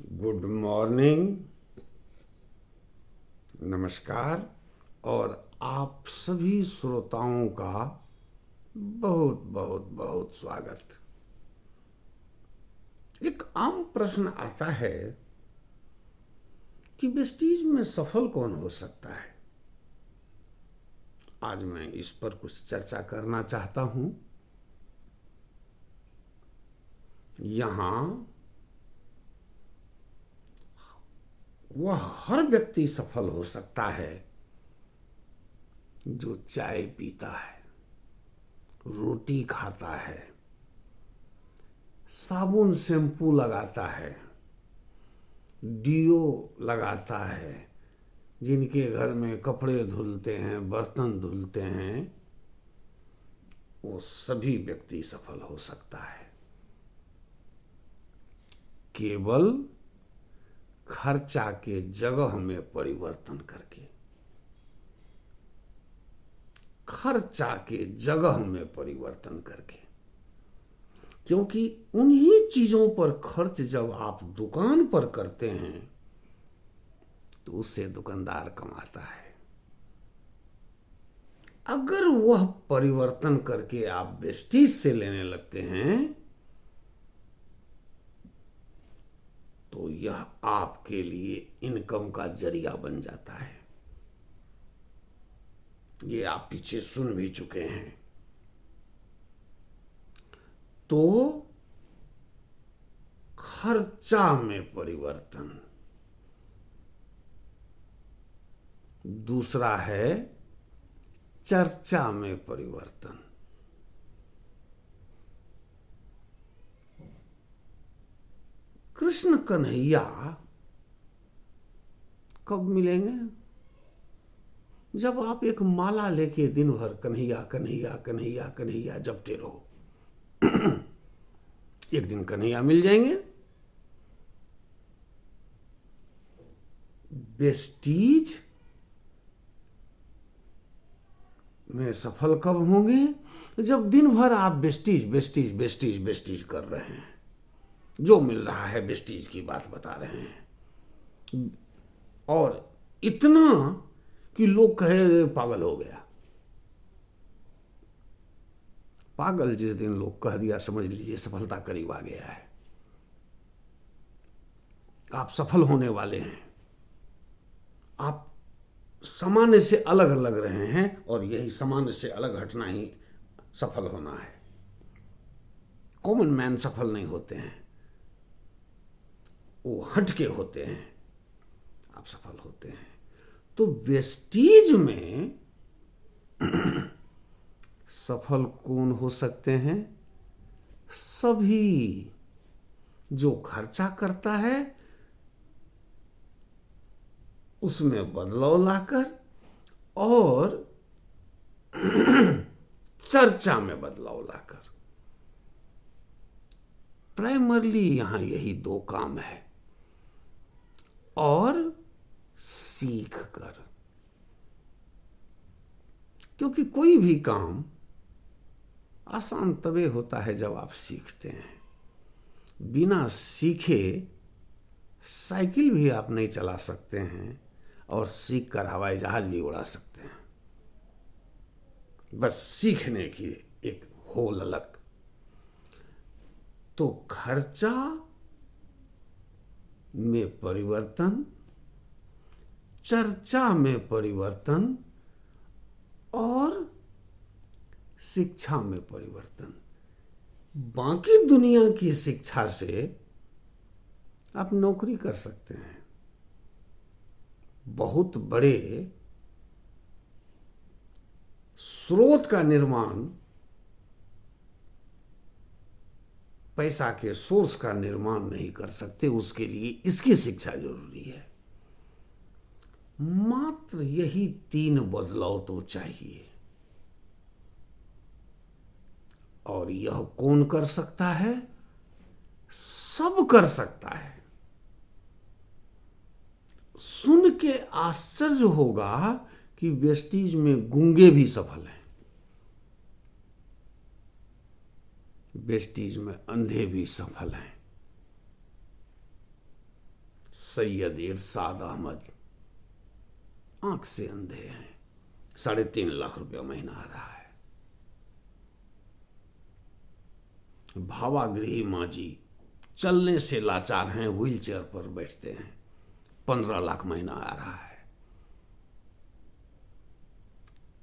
Good morning, नमस्कार। और आप सभी श्रोताओं का बहुत बहुत बहुत स्वागत। एक आम प्रश्न आता है कि वेस्टीज में सफल कौन हो सकता है। आज मैं इस पर कुछ चर्चा करना चाहता हूं। यहां वह हर व्यक्ति सफल हो सकता है जो चाय पीता है, रोटी खाता है, साबुन शैम्पू लगाता है, डियो लगाता है, जिनके घर में कपड़े धुलते हैं, बर्तन धुलते हैं, वो सभी व्यक्ति सफल हो सकता है। केवल खर्चा के जगह में परिवर्तन करके, खर्चा के जगह में परिवर्तन करके। क्योंकि उन्हीं चीजों पर खर्च जब आप दुकान पर करते हैं तो उससे दुकानदार कमाता है। अगर वह परिवर्तन करके आप वेस्टीज से लेने लगते हैं तो यह आपके लिए इनकम का जरिया बन जाता है। ये आप पीछे सुन भी चुके हैं। तो खर्चा में परिवर्तन। दूसरा है चर्चा में परिवर्तन। कृष्ण कन्हैया कब मिलेंगे? जब आप एक माला लेके दिन भर कन्हैया कन्हैया कन्हैया कन्हैया जपते रहो, एक दिन कन्हैया मिल जाएंगे। वेस्टीज में सफल कब होंगे? जब दिन भर आप वेस्टीज वेस्टीज वेस्टीज वेस्टीज कर रहे हैं, जो मिल रहा है वेस्टीज की बात बता रहे हैं, और इतना कि लोग कहे पागल हो गया। पागल जिस दिन लोग कह दिया, समझ लीजिए सफलता करीब आ गया है। आप सफल होने वाले हैं। आप सामान्य से अलग लग रहे हैं और यही सामान्य से अलग हटना ही सफल होना है। कॉमन मैन सफल नहीं होते हैं, वो हटके होते हैं, आप सफल होते हैं। तो वेस्टीज में सफल कौन हो सकते हैं? सभी जो खर्चा करता है उसमें बदलाव लाकर और चर्चा में बदलाव लाकर। प्राइमरली यहां यही दो काम है। और सीख कर, क्योंकि कोई भी काम आसान तभी होता है जब आप सीखते हैं। बिना सीखे साइकिल भी आप नहीं चला सकते हैं और सीख कर हवाई जहाज भी उड़ा सकते हैं। बस सीखने की एक होल अलग। तो खर्चा में परिवर्तन, चर्चा में परिवर्तन और शिक्षा में परिवर्तन। बाकी दुनिया की शिक्षा से आप नौकरी कर सकते हैं, बहुत बड़े स्रोत का निर्माण, पैसा के सोर्स का निर्माण नहीं कर सकते। उसके लिए इसकी शिक्षा जरूरी है। मात्र यही 3 बदलाव तो चाहिए। और यह कौन कर सकता है? सब कर सकता है। सुन के आश्चर्य होगा कि वेस्टीज में गूंगे भी सफल हैं, वेस्टीज में अंधे भी सफल हैं। सैयद इरशाद अहमद आंख से अंधे हैं, 3.5 लाख रुपया महीना आ रहा है। भावागृही मांझी चलने से लाचार हैं, व्हील चेयर पर बैठते हैं, 15 लाख महीना आ रहा है।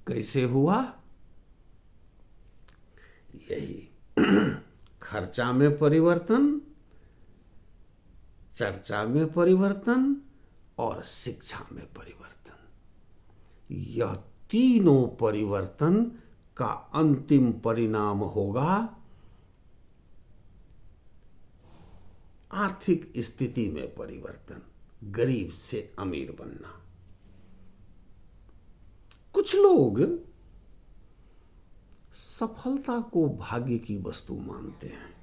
कैसे हुआ? यही खर्चा में परिवर्तन, चर्चा में परिवर्तन और शिक्षा में परिवर्तन। यह तीनों परिवर्तन का अंतिम परिणाम होगा आर्थिक स्थिति में परिवर्तन, गरीब से अमीर बनना। कुछ लोग सफलता को भाग्य की वस्तु मानते हैं।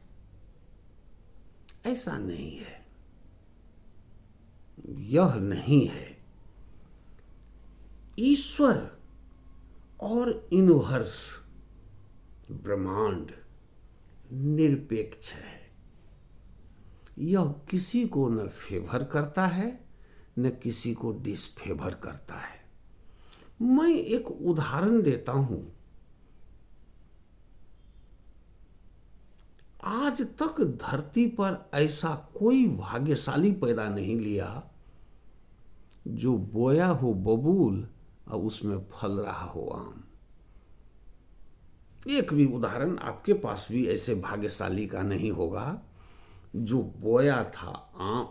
ऐसा नहीं है, यह नहीं है। ईश्वर और यूनिवर्स, ब्रह्मांड निरपेक्ष है। यह किसी को न फेवर करता है न किसी को डिसफेवर करता है। मैं एक उदाहरण देता हूं। आज तक धरती पर ऐसा कोई भाग्यशाली पैदा नहीं लिया जो बोया हो बबूल और उसमें फल रहा हो आम। एक भी उदाहरण आपके पास भी ऐसे भाग्यशाली का नहीं होगा जो बोया था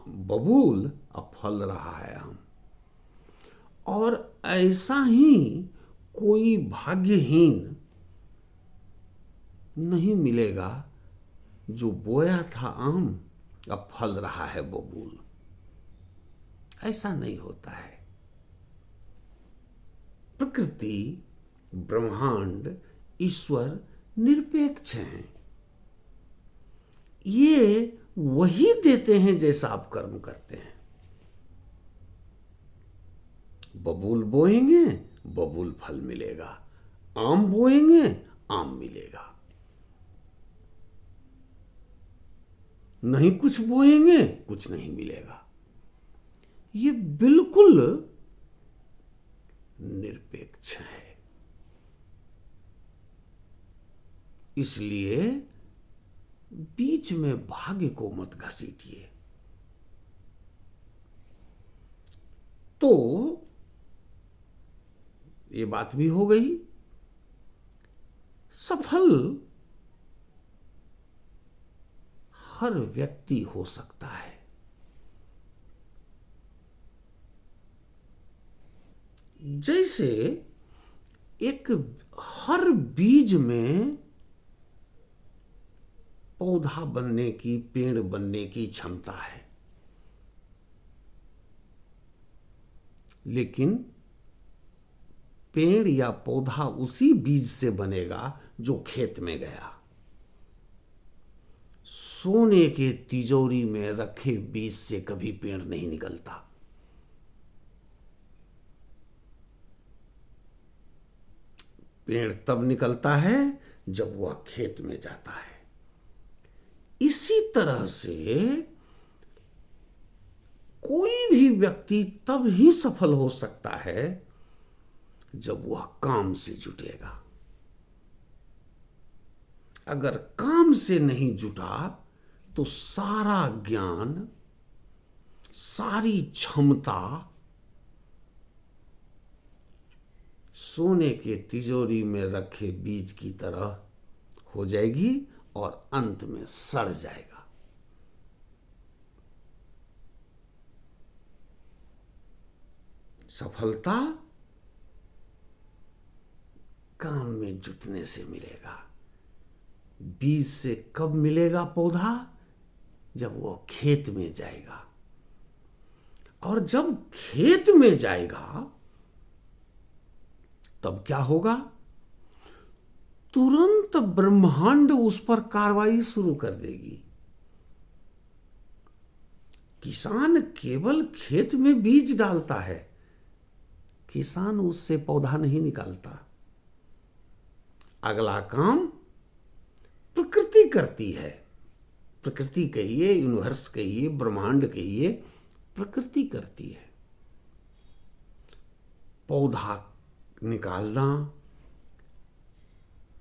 बबूल और फल रहा है आम। और ऐसा ही कोई भाग्यहीन नहीं मिलेगा जो बोया था आम अब फल रहा है बबूल। ऐसा नहीं होता है। प्रकृति, ब्रह्मांड, ईश्वर निरपेक्ष हैं। ये वही देते हैं जैसा आप कर्म करते हैं। बबूल बोएंगे, बबूल फल मिलेगा। आम बोएंगे, आम मिलेगा। नहीं कुछ बोएंगे, कुछ नहीं मिलेगा। ये बिल्कुल निरपेक्ष है। इसलिए बीच में भाग्य को मत घसीटिए। तो ये बात भी हो गई। सफल हर व्यक्ति हो सकता है। जैसे एक हर बीज में पौधा बनने की, पेड़ बनने की क्षमता है, लेकिन पेड़ या पौधा उसी बीज से बनेगा जो खेत में गया। सोने के तिजोरी में रखे बीज से कभी पेड़ नहीं निकलता। पेड़ तब निकलता है जब वह खेत में जाता है। इसी तरह से कोई भी व्यक्ति तब ही सफल हो सकता है जब वह काम से जुटेगा। अगर काम से नहीं जुटा तो सारा ज्ञान, सारी क्षमता सोने के तिजोरी में रखे बीज की तरह हो जाएगी और अंत में सड़ जाएगा। सफलता काम में जुटने से मिलेगा। बीज से कब मिलेगा पौधा? जब वो खेत में जाएगा। और जब खेत में जाएगा तब क्या होगा? तुरंत ब्रह्मांड उस पर कार्रवाई शुरू कर देगी। किसान केवल खेत में बीज डालता है, किसान उससे पौधा नहीं निकालता। अगला काम प्रकृति करती है। प्रकृति कहिए, यूनिवर्स कहिए, ब्रह्मांड कहिए, प्रकृति करती है। पौधा निकालना,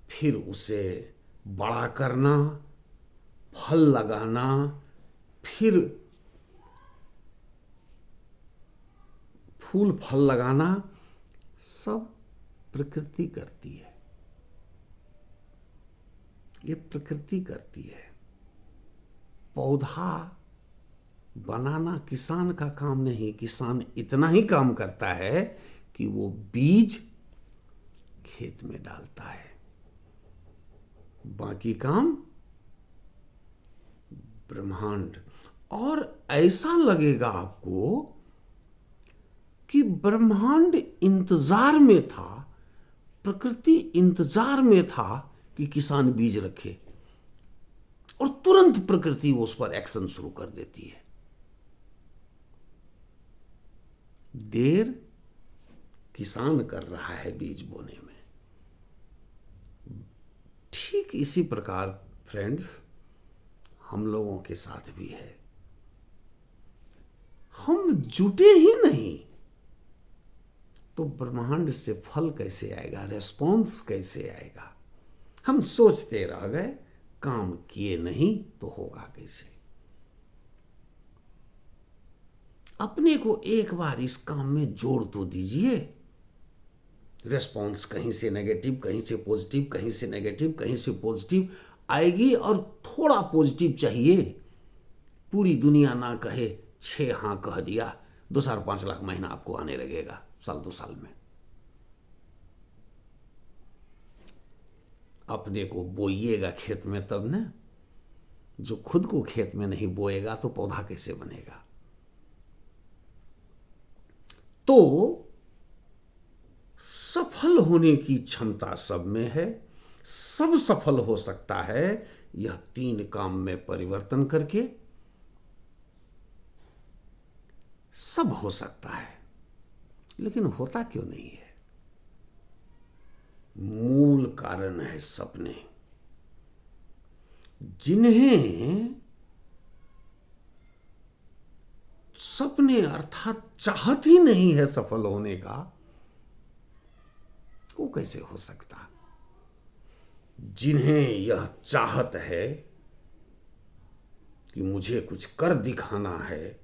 फिर उसे बड़ा करना, फल लगाना, फिर फूल फल लगाना, सब प्रकृति करती है। ये प्रकृति करती है। पौधा बनाना किसान का काम नहीं। किसान इतना ही काम करता है कि वो बीज खेत में डालता है, बाकी काम ब्रह्मांड। और ऐसा लगेगा आपको कि ब्रह्मांड इंतजार में था, प्रकृति इंतजार में था कि किसान बीज रखे, और तुरंत प्रकृति उस पर एक्शन शुरू कर देती है। देर किसान कर रहा है बीज बोने में। ठीक इसी प्रकार फ्रेंड्स हम लोगों के साथ भी है। हम जुटे ही नहीं तो ब्रह्मांड से फल कैसे आएगा, रेस्पॉन्स कैसे आएगा। हम सोचते रह गए, काम किए नहीं तो होगा कैसे। अपने को एक बार इस काम में जोड़ तो दीजिए। रेस्पॉन्स कहीं से नेगेटिव, कहीं से पॉजिटिव, कहीं से नेगेटिव, कहीं से पॉजिटिव आएगी। और थोड़ा पॉजिटिव चाहिए। पूरी दुनिया ना कहे, 6 हाँ कह दिया, 2-5 लाख महीना आपको आने लगेगा, साल 2 साल में। अपने को बोइएगा खेत में तब ना। जो खुद को खेत में नहीं बोएगा तो पौधा कैसे बनेगा। तो सफल होने की क्षमता सब में है। सब सफल हो सकता है यह 3 काम में परिवर्तन करके। सब हो सकता है, लेकिन होता क्यों नहीं है। मूल कारण है सपने। जिन्हें सपने अर्थात चाहत ही नहीं है सफल होने का, वो कैसे हो सकता। जिन्हें यह चाहत है कि मुझे कुछ कर दिखाना है,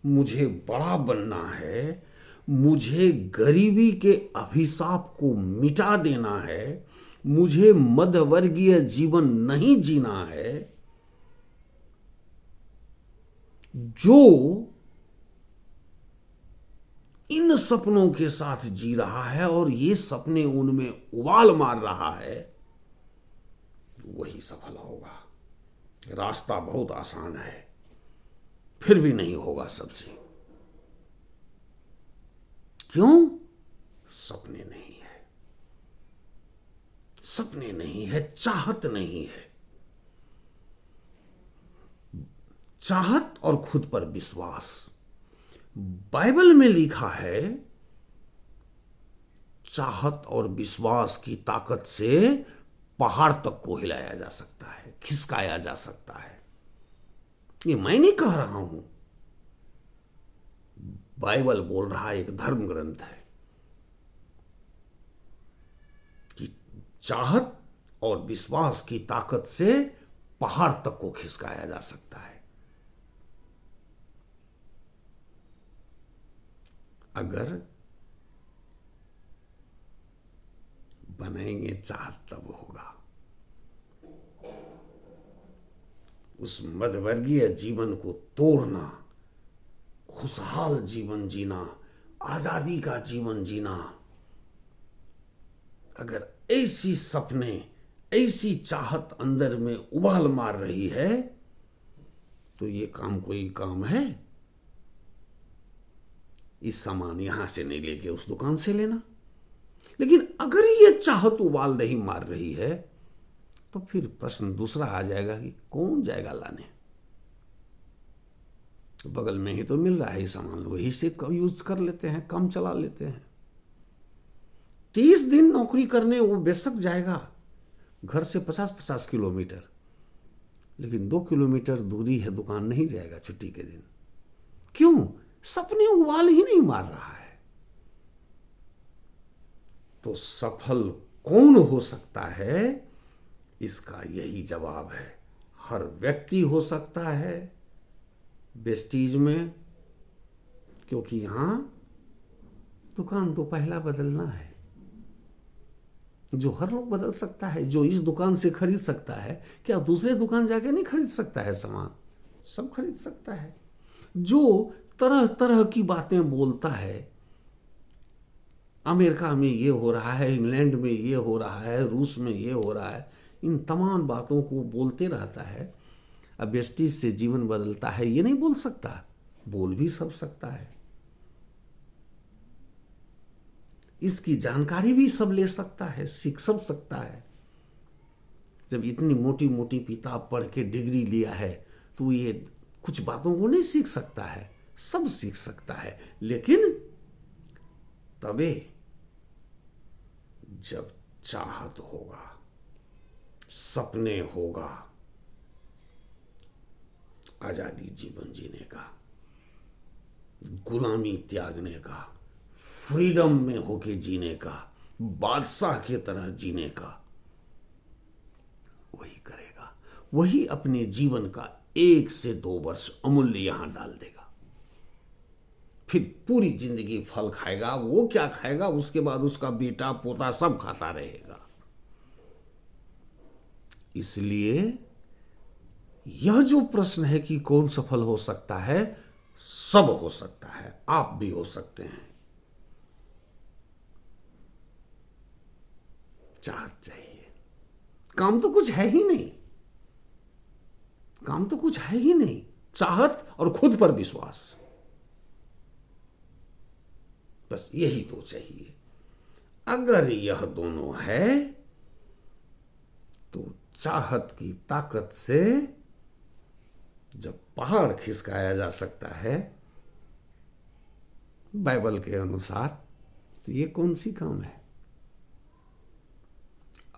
मुझे बड़ा बनना है, मुझे गरीबी के अभिशाप को मिटा देना है, मुझे मध्यवर्गीय जीवन नहीं जीना है, जो इन सपनों के साथ जी रहा है और ये सपने उनमें उबाल मार रहा है, वही सफल होगा। रास्ता बहुत आसान है, फिर भी नहीं होगा सबसे। क्यों? सपने नहीं है। सपने नहीं है, चाहत नहीं है। चाहत और खुद पर विश्वास। बाइबल में लिखा है, चाहत और विश्वास की ताकत से पहाड़ तक को हिलाया जा सकता है, खिसकाया जा सकता है। ये मैं नहीं कह रहा हूं, बाइबल बोल रहा है, एक धर्म ग्रंथ है कि चाहत और विश्वास की ताकत से पहाड़ तक को खिसकाया जा सकता है। अगर बनाएंगे चाहत तब होगा। उस मध्यवर्गीय जीवन को तोड़ना, खुशहाल जीवन जीना, आजादी का जीवन जीना, अगर ऐसी सपने, ऐसी चाहत अंदर में उबाल मार रही है, तो ये काम कोई काम है? इस सामान यहां से नहीं लेके उस दुकान से लेना। लेकिन अगर ये चाहत उबाल नहीं मार रही है, तो फिर प्रश्न दूसरा आ जाएगा कि कौन जाएगा लाने। बगल में ही तो मिल रहा है सामान, वही से कम यूज कर लेते हैं, कम चला लेते हैं। 30 दिन नौकरी करने वो बेशक जाएगा घर से 50-50 किलोमीटर, लेकिन 2 किलोमीटर दूरी है दुकान, नहीं जाएगा छुट्टी के दिन। क्यों? सपने उबाल ही नहीं मार रहा है। तो सफल कौन हो सकता है, इसका यही जवाब है। हर व्यक्ति हो सकता है वेस्टीज में, क्योंकि यहां दुकान तो पहला बदलना है। जो हर लोग बदल सकता है, जो इस दुकान से खरीद सकता है, क्या दूसरे दुकान जाके नहीं खरीद सकता है सामान? सब खरीद सकता है। जो तरह तरह की बातें बोलता है, अमेरिका में ये हो रहा है, इंग्लैंड में ये हो रहा है, रूस में ये हो रहा है, इन तमाम बातों को बोलते रहता है, अब वेस्टीज से जीवन बदलता है ये नहीं बोल सकता? बोल भी सब सकता है। इसकी जानकारी भी सब ले सकता है, सीख सब सकता है। जब इतनी मोटी मोटी किताब पढ़ के डिग्री लिया है तो ये कुछ बातों को नहीं सीख सकता है? सब सीख सकता है, लेकिन तबे जब चाहत होगा, सपने होगा, आजादी जीवन जीने का, गुलामी त्यागने का, फ्रीडम में होके जीने का, बादशाह की तरह जीने का, वही करेगा। वही अपने जीवन का 1 से 2 वर्ष अमूल्य यहां डाल देगा, फिर पूरी जिंदगी फल खाएगा। वो क्या खाएगा, उसके बाद उसका बेटा पोता सब खाता रहेगा। इसलिए यह जो प्रश्न है कि कौन सफल हो सकता है, सब हो सकता है, आप भी हो सकते हैं। चाहत चाहिए। काम तो कुछ है ही नहीं, काम तो कुछ है ही नहीं, चाहत और खुद पर विश्वास, बस यही तो चाहिए। अगर यह दोनों है तो चाहत की ताकत से जब पहाड़ खिसकाया जा सकता है बाइबल के अनुसार, तो ये कौन सी काम है?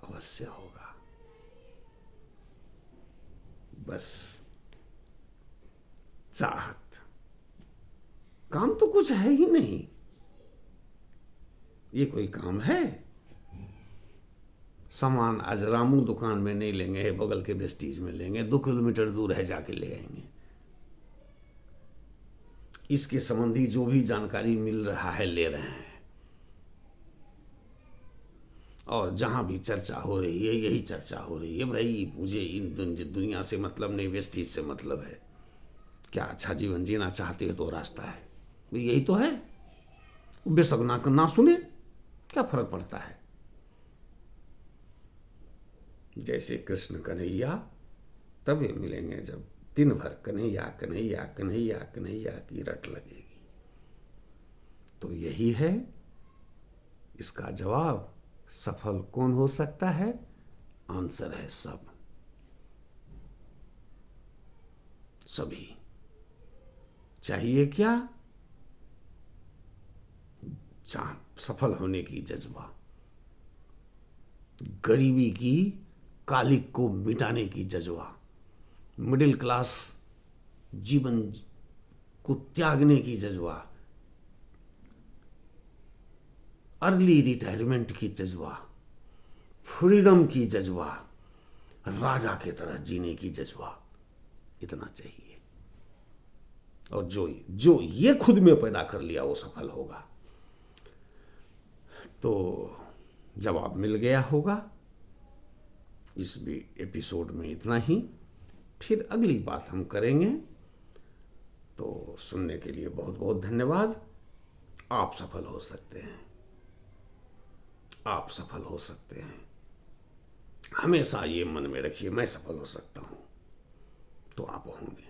अवश्य होगा। बस चाहत, काम तो कुछ है ही नहीं। ये कोई काम है? सामान आज रामू दुकान में नहीं लेंगे, बगल के वेस्टीज में लेंगे, 2 किलोमीटर दूर है, जाके ले आएंगे। इसके संबंधी जो भी जानकारी मिल रहा है ले रहे हैं, और जहां भी चर्चा हो रही है यही चर्चा हो रही है, भाई मुझे इन दुनिया से मतलब नहीं, वेस्टीज से मतलब है। क्या अच्छा जीवन जीना चाहते हो तो रास्ता है, यही तो है। बेशक ना सुने, क्या फर्क पड़ता है? जैसे कृष्ण कन्हैया तभी मिलेंगे जब दिन भर कन्हैया कन्हैया कन्हैया कन्हैया की रट लगेगी। तो यही है इसका जवाब। सफल कौन हो सकता है? आंसर है सब, सभी। चाहिए क्या? सफल होने की जज्बा, गरीबी की कालिक को मिटाने की जज्बा, मिडिल क्लास जीवन को त्यागने की जज्बा, अर्ली रिटायरमेंट की जज्बा, फ्रीडम की जज्बा, राजा की तरह जीने की जज्बा, इतना चाहिए। और जो ये खुद में पैदा कर लिया वो सफल होगा। तो जवाब मिल गया होगा। इस भी एपिसोड में इतना ही, फिर अगली बात हम करेंगे। तो सुनने के लिए बहुत बहुत धन्यवाद। आप सफल हो सकते हैं, आप सफल हो सकते हैं। हमेशा ये मन में रखिए, मैं सफल हो सकता हूं, तो आप होंगे।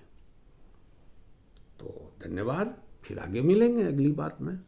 तो धन्यवाद, फिर आगे मिलेंगे अगली बात में।